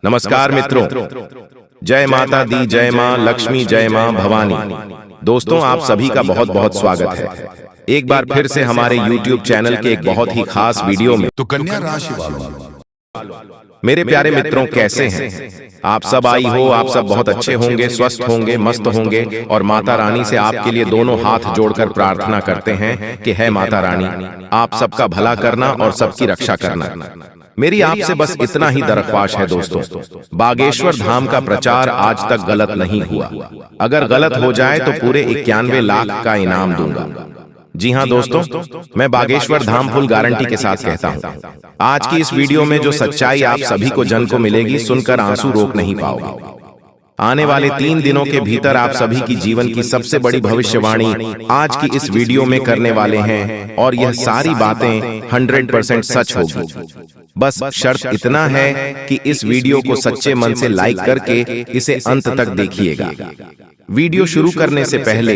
नमस्कार मित्रों, जय माता दी, जय मां लक्ष्मी, जय मां भवानी। दोस्तों, आप सभी का बहुत बहुत स्वागत है एक बार फिर से हमारे YouTube चैनल के एक बहुत ही खास वीडियो में। तो कन्या राशि वालों, मेरे प्यारे मित्रों, कैसे हैं आप सब? आई हो आप सब बहुत अच्छे होंगे, स्वस्थ होंगे, मस्त होंगे और माता रानी से आपके लिए दोनों हाथ जोड़कर प्रार्थना करते हैं कि है माता रानी, आप सबका भला करना और सबकी रक्षा करना। मेरी आपसे बस इतना ही दरख्वास्त है दोस्तों, बागेश्वर धाम का प्रचार आज तक गलत नहीं हुआ। अगर गलत हो जाए तो पूरे 91 लाख का इनाम दूंगा। जी हाँ दोस्तों, मैं बागेश्वर धाम फुल गारंटी के साथ कहता हूँ। आज की इस वीडियो में जो सच्चाई आप सभी को जन को मिलेगी, सुनकर आंसू रोक नहीं पाओगे। आने वाले 3 दिनों के भीतर आप सभी की जीवन की सबसे बड़ी भविष्यवाणी आज की इस वीडियो में करने वाले हैं और यह सारी बातें 100% सच होगी। बस शर्त इतना है कि इस वीडियो को सच्चे मन से लाइक करके इसे अंत तक देखिएगा। वीडियो शुरू करने से पहले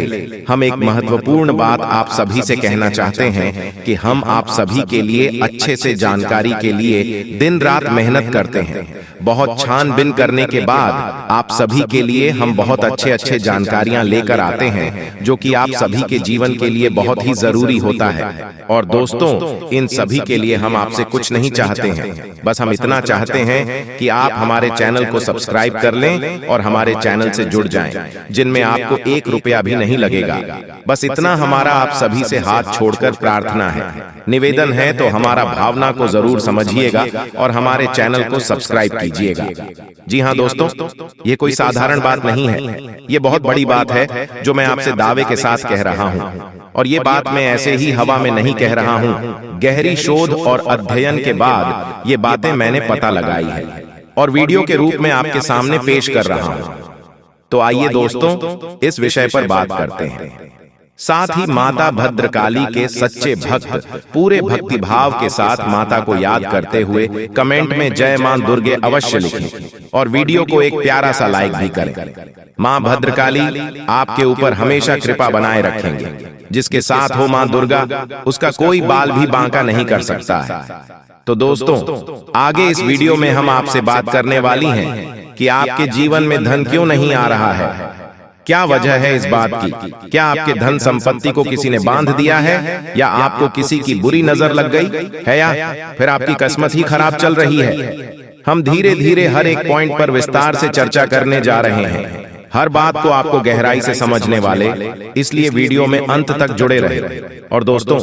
हम एक महत्वपूर्ण बात आप सभी से कहना चाहते हैं कि हम आप सभी के लिए अच्छे से जानकारी के लिए दिन रात मेहनत करते हैं। बहुत छानबीन करने के बाद आप सभी के लिए हम बहुत अच्छे जानकारियां लेकर आते हैं, जो कि आप सभी के जीवन के लिए बहुत ही जरूरी होता है। और दोस्तों, इन सभी के लिए हम आपसे कुछ नहीं चाहते हैं, बस हम इतना चाहते हैं कि आप हमारे चैनल को सब्सक्राइब कर लें और हमारे चैनल से जुड़ जाएं, जिनमें आपको 1 रुपया भी नहीं लगेगा। बस इतना हमारा आप सभी से हाथ छोड़कर प्रार्थना है, निवेदन है। तो हमारा भावना को जरूर समझिएगा और हमारे चैनल को सब्सक्राइब कीजिएगा। जी हाँ दोस्तों, ये कोई साधारण बात नहीं है, ये बहुत बड़ी बात है जो मैं आपसे दावे के साथ कह रहा हूँ। और ये बात मैं ऐसे ही हवा में नहीं कह रहा हूँ, गहरी शोध और अध्ययन के बाद ये बातें मैंने पता लगाई है और वीडियो के रूप में आपके सामने पेश कर रहा हूँ। तो आइए दोस्तों, इस विषय पर बात करते हैं। साथ ही माता भद्रकाली के सच्चे भक्त पूरे भक्ति भाव के साथ माता को याद करते हुए कमेंट में जय मां दुर्गे अवश्य लिखें और वीडियो को एक प्यारा सा लाइक भी करें। मां भद्रकाली आपके ऊपर हमेशा कृपा बनाए रखेंगे। जिसके साथ हो मां दुर्गा, उसका कोई बाल भी बांका नहीं कर सकता है। तो दोस्तों, आगे इस वीडियो में हम आपसे बात करने वाली हैं कि आपके जीवन में धन क्यों नहीं आ रहा है। क्या वजह है इस बात की? क्या आपके धन संपत्ति को किसी ने बांध दिया है, या आपको किसी की बुरी नजर लग गई है, या फिर आपकी किस्मत ही खराब चल रही है? हम धीरे धीरे हर एक पॉइंट पर विस्तार से चर्चा करने जा रहे हैं, हर बात को आपको गहराई से समझने वाले, इसलिए वीडियो में अंत तक जुड़े रहे। और दोस्तों,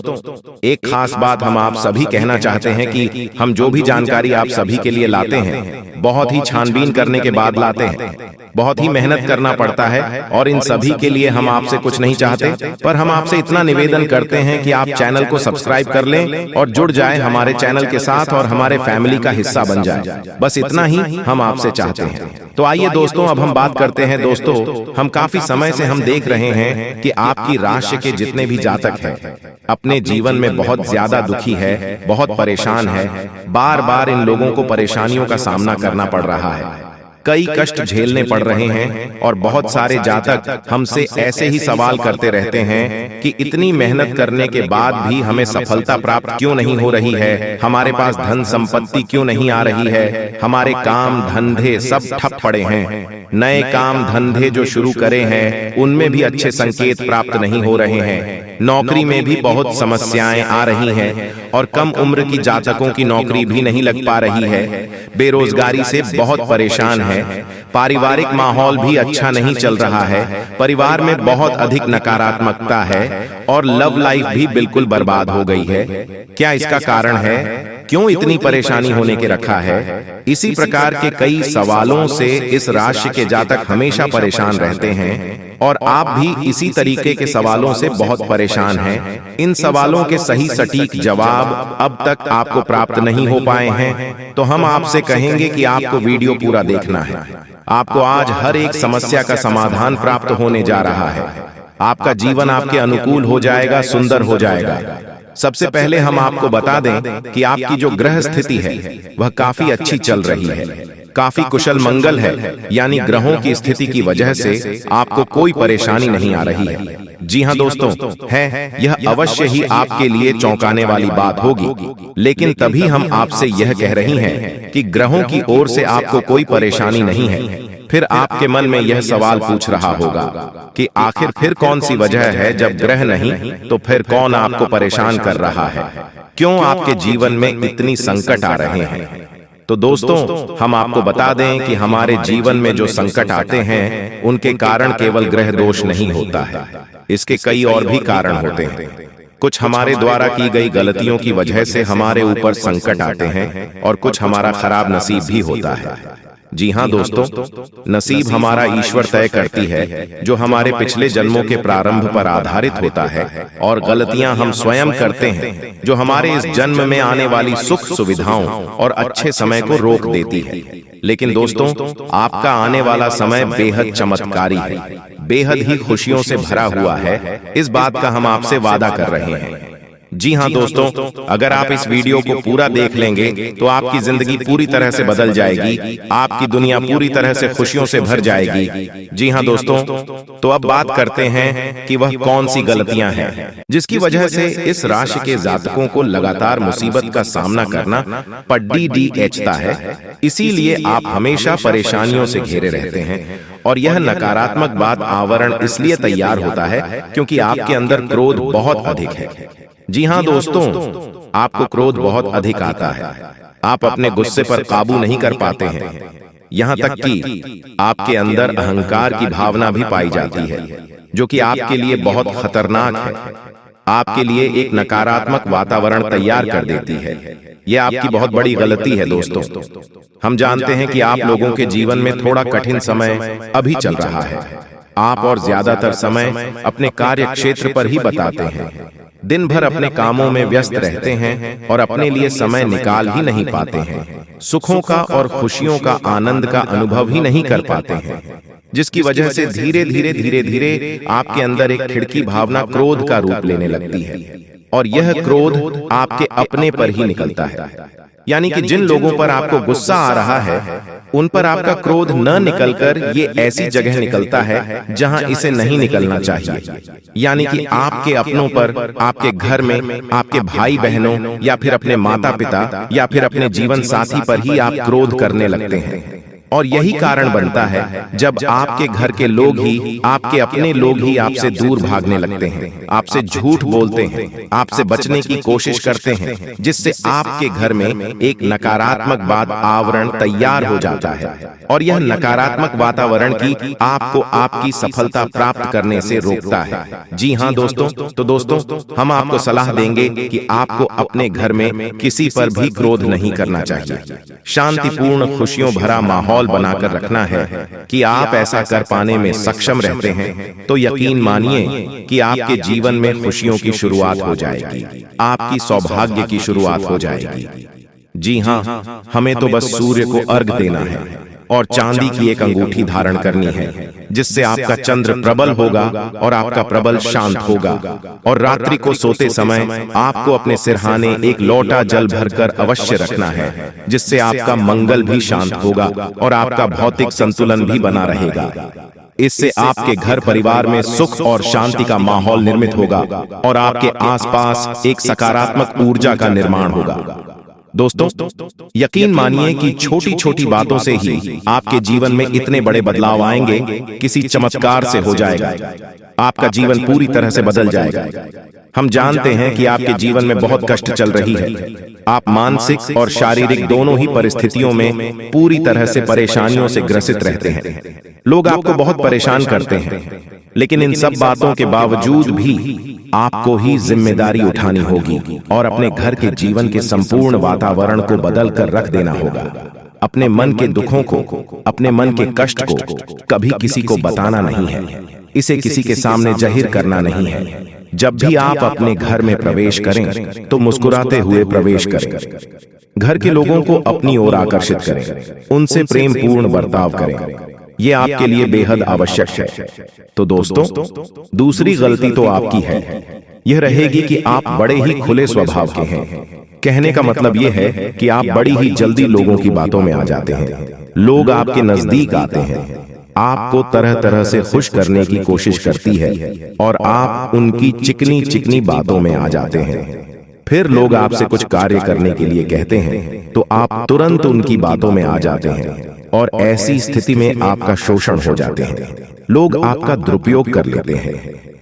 एक खास बात हम आप सभी कहना चाहते हैं कि हम जो भी जानकारी आप सभी के लिए लाते हैं, बहुत ही छानबीन करने के बाद लाते हैं, बहुत ही मेहनत करना पड़ता है। और इन सभी के लिए हम आपसे कुछ नहीं चाहते, पर हम आपसे इतना निवेदन करते हैं कि आप चैनल को सब्सक्राइब कर लें और जुड़ जाएं हमारे चैनल के साथ और हमारे फैमिली का हिस्सा बन जाएं। बस इतना ही हम आपसे चाहते हैं। तो आइए दोस्तों, अब हम बात करते हैं। दोस्तों, हम काफी समय से हम देख रहे हैं कि आपकी राशि के जितने भी जातक हैं, अपने जीवन में बहुत ज्यादा दुखी है, बहुत परेशान है। बार बार इन लोगों को परेशानियों का सामना करना पड़ रहा है, कई कष्ट झेलने पड़ रहे हैं। और बहुत सारे जातक हमसे ऐसे ही सवाल करते रहते हैं कि इतनी मेहनत करने के बाद भी हमें सफलता प्राप्त क्यों नहीं हो रही है, हमारे पास धन संपत्ति क्यों नहीं आ रही है, हमारे काम धंधे सब ठप पड़े हैं, नए काम धंधे जो शुरू करे हैं उनमें भी अच्छे संकेत प्राप्त नहीं हो रहे हैं, नौकरी में भी बहुत समस्याएं आ रही हैं और कम उम्र की जातकों की नौकरी भी नहीं लग पा रही है, बेरोजगारी से बहुत परेशान है, पारिवारिक माहौल भी अच्छा नहीं चल रहा है, परिवार में बहुत अधिक नकारात्मकता है और लव लाइफ भी बिल्कुल बर्बाद हो गई है। क्या इसका कारण है? क्यों इतनी परेशानी होने के रखा है? इसी प्रकार के कई सवालों से इस राशि के जातक हमेशा परेशान रहते हैं और आप भी इसी तरीके के सवालों से बहुत परेशान हैं। इन सवालों के सही सटीक जवाब अब तक आपको प्राप्त नहीं हो पाए हैं, तो हम आपसे कहेंगे कि आपको वीडियो पूरा देखना है। आपको आज हर एक समस्या का समाधान प्राप्त होने जा रहा है। आपका जीवन आपके अनुकूल हो जाएगा, सुंदर हो जाएगा। सबसे पहले हम आपको बता दें कि आपकी जो ग्रह स्थिति है वह काफी अच्छी चल रही है, काफी कुशल मंगल है, यानी ग्रहों की स्थिति की वजह से आपको कोई परेशानी नहीं आ रही है। जी हाँ दोस्तों, है यह अवश्य ही आपके लिए चौंकाने वाली बात होगी, लेकिन तभी हम आपसे यह कह रही हैं कि ग्रहों की ओर से आपको कोई परेशानी नहीं है। फिर आपके मन में यह सवाल पूछ रहा होगा कि आखिर फिर कौन सी वजह है, जब ग्रह नहीं तो फिर कौन आपको परेशान कर रहा है, क्यों आपके जीवन में इतनी संकट आ रहे हैं। तो दोस्तों, हम आपको बता दें कि हमारे जीवन में जो संकट आते हैं उनके कारण केवल ग्रह दोष नहीं होता है, इसके कई और भी कारण होते हैं। कुछ हमारे द्वारा की गई गलतियों की वजह से हमारे ऊपर संकट आते हैं और कुछ हमारा खराब नसीब भी होता है। जी हाँ दोस्तों, नसीब हमारा ईश्वर तय करती है, जो हमारे पिछले जन्मों के प्रारंभ पर आधारित होता है, और गलतियां हम स्वयं करते हैं जो हमारे इस जन्म में आने वाली सुख सुविधाओं और अच्छे समय को रोक देती है। लेकिन दोस्तों, आपका आने वाला समय बेहद चमत्कारी है, बेहद ही खुशियों से भरा हुआ है, इस बात का हम आपसे वादा कर रहे हैं। जी हाँ दोस्तों, अगर आप इस वीडियो को पूरा देख लेंगे तो आपकी जिंदगी पूरी तरह से बदल जाएगी, आपकी दुनिया पूरी तरह से खुशियों से भर जाएगी। जी हाँ दोस्तों, तो अब बात करते हैं कि वह कौन सी गलतियां हैं जिसकी वजह से इस राशि के जातकों को लगातार मुसीबत का सामना करना पड़ता है। इसीलिए आप हमेशा परेशानियों से घिरे रहते हैं, और यह नकारात्मक बात आवरण इसलिए तैयार होता है क्योंकि आपके अंदर क्रोध बहुत अधिक है। जी हाँ दोस्तों, आपको क्रोध बहुत अधिक आता है, आप अपने गुस्से पर काबू नहीं कर पाते हैं, यहाँ तक कि आपके अंदर अहंकार की भावना भी पाई जाती है, जो कि आपके लिए बहुत खतरनाक है, आपके लिए एक नकारात्मक वातावरण तैयार कर देती है। यह आपकी बहुत बड़ी गलती है दोस्तों। हम जानते हैं कि आप लोगों के जीवन में थोड़ा कठिन समय अभी चल रहा है, आप और ज्यादातर समय अपने कार्य क्षेत्र पर ही बताते हैं, दिन भर अपने कामों में व्यस्त रहते हैं और अपने लिए समय निकाल ही नहीं पाते हैं, सुखों का और खुशियों का आनंद का अनुभव ही नहीं कर पाते हैं, जिसकी वजह से धीरे धीरे आपके अंदर एक खिड़की भावना क्रोध का रूप लेने लगती है, और यह क्रोध आपके अपने पर ही निकलता है। यानी कि जिन लोगों पर आपको गुस्सा आ रहा है, उन पर आपका क्रोध न निकलकर ये ऐसी जगह निकलता है जहां इसे नहीं निकलना चाहिए। यानी कि आपके अपनों पर, आपके घर में, आपके भाई बहनों या फिर अपने माता पिता या फिर अपने जीवन साथी पर ही आप क्रोध करने लगते हैं। और यही कारण बनता है जब आपके घर के लोग ही, आपके अपने लोग ही आपसे दूर भागने लगते हैं, आपसे झूठ बोलते हैं, आपसे बचने की कोशिश करते हैं, जिससे आपके घर में एक नकारात्मक बात आवरण तैयार हो जाता है, और यह नकारात्मक वातावरण की आपको आपकी सफलता प्राप्त करने से रोकता है। जी हाँ दोस्तों, तो दोस्तों, हम आपको सलाह देंगे कि आपको अपने घर में किसी पर भी क्रोध नहीं करना चाहिए, शांतिपूर्ण खुशियों भरा माहौल बनाकर रखना है। कि आप ऐसा कर पाने में सक्षम रहते हैं तो यकीन मानिए कि आपके जीवन में खुशियों की शुरुआत हो जाएगी, आपकी सौभाग्य की शुरुआत हो जाएगी। जी हाँ, हमें तो बस सूर्य को अर्घ देना है और चांदी की एक अंगूठी धारण करनी है, जिससे आपका चंद्र प्रबल होगा और आपका प्रबल शांत होगा। और रात्रि को सोते समय आपको अपने सिरहाने एक लोटा जल भरकर अवश्य रखना है, जिससे आपका मंगल भी शांत होगा और आपका भौतिक संतुलन भी बना रहेगा। इससे आपके घर परिवार में सुख और शांति का माहौल निर्मित होगा और आपके आसपास एक सकारात्मक ऊर्जा का निर्माण होगा। दोस्तों, यकीन मानिए कि छोटी छोटी बातों से ही आपके जीवन में इतने बड़े बदलाव आएंगे, किसी चमत्कार से हो जाएगा, आपका जीवन पूरी तरह से बदल जाएगा। हम जानते हैं कि आपके जीवन में बहुत कष्ट चल रही है, आप मानसिक और शारीरिक दोनों ही परिस्थितियों में पूरी तरह से परेशानियों से ग्रसित रहते हैं। लोग आपको बहुत परेशान करते हैं, लेकिन इन सब बातों के बावजूद भी आपको ही जिम्मेदारी उठानी होगी और अपने घर के जीवन के संपूर्ण वातावरण को बदल कर रख देना होगा। अपने मन के दुखों को, अपने मन के कष्ट को कभी किसी को बताना नहीं है, इसे किसी के सामने जाहिर करना नहीं है। जब भी आप अपने घर में प्रवेश करें तो मुस्कुराते हुए प्रवेश करें, घर के लोगों को अपनी ओर आकर्षित करें, उनसे प्रेम पूर्ण बर्ताव करें, ये आपके लिए बेहद आवश्यक है। तो दोस्तों, दूसरी गलती तो आपकी है, यह रहेगी कि आप बड़े ही खुले स्वभाव के हैं। कहने का मतलब यह है कि आप बड़ी ही जल्दी लोगों की बातों में आ जाते हैं, लोग आपके नजदीक आते हैं, आपको तरह तरह से खुश करने की कोशिश करती है और आप उनकी चिकनी चिकनी बातों में आ जाते हैं। फिर लोग आपसे कुछ कार्य करने के लिए कहते हैं तो आप तुरंत उनकी बातों में आ जाते हैं और ऐसी स्थिति में आपका शोषण हो जाते हैं। लोग आपका दुरुपयोग कर लेते हैं।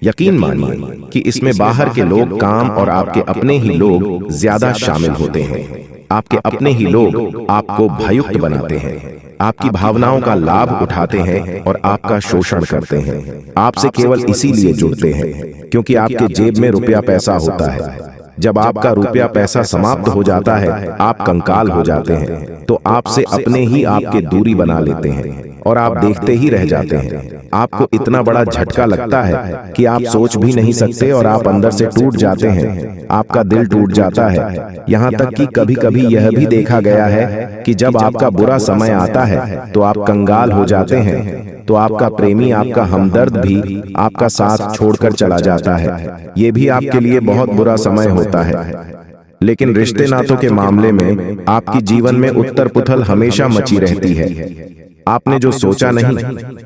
यकीन मानिए कि इसमें बाहर के लोग काम और आपके अपने ही लोग ज्यादा शामिल होते हैं। आपके अपने ही लोग आपको भययुक्त बनाते हैं, आपकी भावनाओं का लाभ उठाते हैं और आपका शोषण करते हैं। आपसे केवल इसीलिए जुड़ते हैं क्योंकि आपके जेब में रुपया पैसा होता है। जब आपका रुपया पैसा समाप्त हो जाता है, आप कंकाल हो जाते हैं, तो आपसे अपने ही आपके दूरी बना लेते हैं और आप देखते ही रह जाते हैं। आपको इतना बड़ा झटका लगता है कि आप सोच भी नहीं सकते और आप अंदर से टूट जाते हैं। आपका दिल टूट जाता है। यहाँ तक कि कभी कभी यह भी देखा गया है कि जब आपका बुरा समय आता है तो आप कंगाल हो जाते हैं, तो आपका प्रेमी, आपका हमदर्द भी आपका साथ छोड़कर चला जाता है। ये भी आपके लिए बहुत बुरा समय होता है। लेकिन रिश्ते नातों के मामले में आपकी जीवन में उथल पुथल हमेशा मची रहती है। आपने जो सोचा नहीं,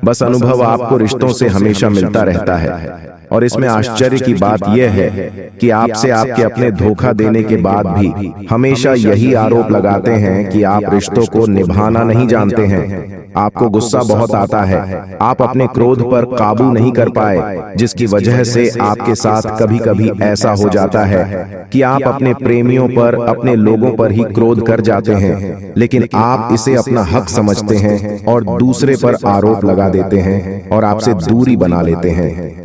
बस अनुभव आपको रिश्तों से हमेशा मिलता रहता है। और इसमें आश्चर्य की बात यह है कि आपसे आपके अपने धोखा देने के बाद भी हमेशा यही आरोप लगाते हैं कि आप रिश्तों को निभाना नहीं जानते हैं। आपको गुस्सा बहुत आता है, आप अपने क्रोध पर काबू नहीं कर पाए, जिसकी वजह से आपके साथ कभी कभी ऐसा हो जाता है कि आप अपने प्रेमियों पर, अपने लोगों पर ही क्रोध कर जाते हैं, लेकिन आप इसे अपना हक समझते हैं और दूसरे पर आरोप लगा देते हैं और आपसे दूरी बना लेते हैं।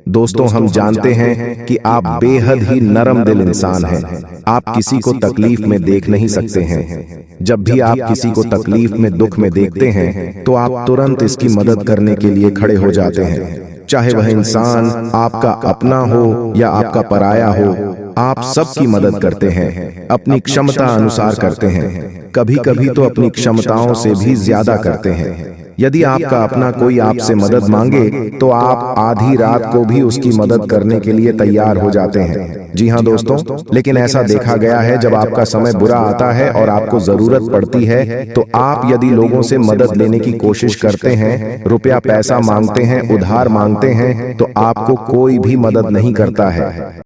दोस्तों, हम जानते हैं कि आप बेहद ही नरम दिल इंसान हैं। आप किसी को तकलीफ में देख नहीं सकते हैं। जब भी आप किसी को तकलीफ में, दुख में देखते हैं तो आप तुरंत इसकी मदद करने के लिए खड़े हो जाते हैं। चाहे वह इंसान आपका अपना हो या आपका पराया हो, आप सबकी मदद करते हैं, अपनी क्षमता अनुसार करते हैं, कभी कभी तो अपनी क्षमताओं से भी ज्यादा करते हैं। यदि आपका अपना कोई आपसे मदद मांगे तो आप आधी रात को भी उसकी मदद करने के लिए तैयार हो जाते हैं। जी हाँ दोस्तों, लेकिन ऐसा देखा गया है जब आपका समय बुरा आता है और आपको जरूरत पड़ती है तो आप यदि लोगों से मदद लेने की कोशिश करते हैं, रुपया पैसा मांगते हैं, उधार मांगते हैं, तो आपको कोई भी मदद नहीं करता है।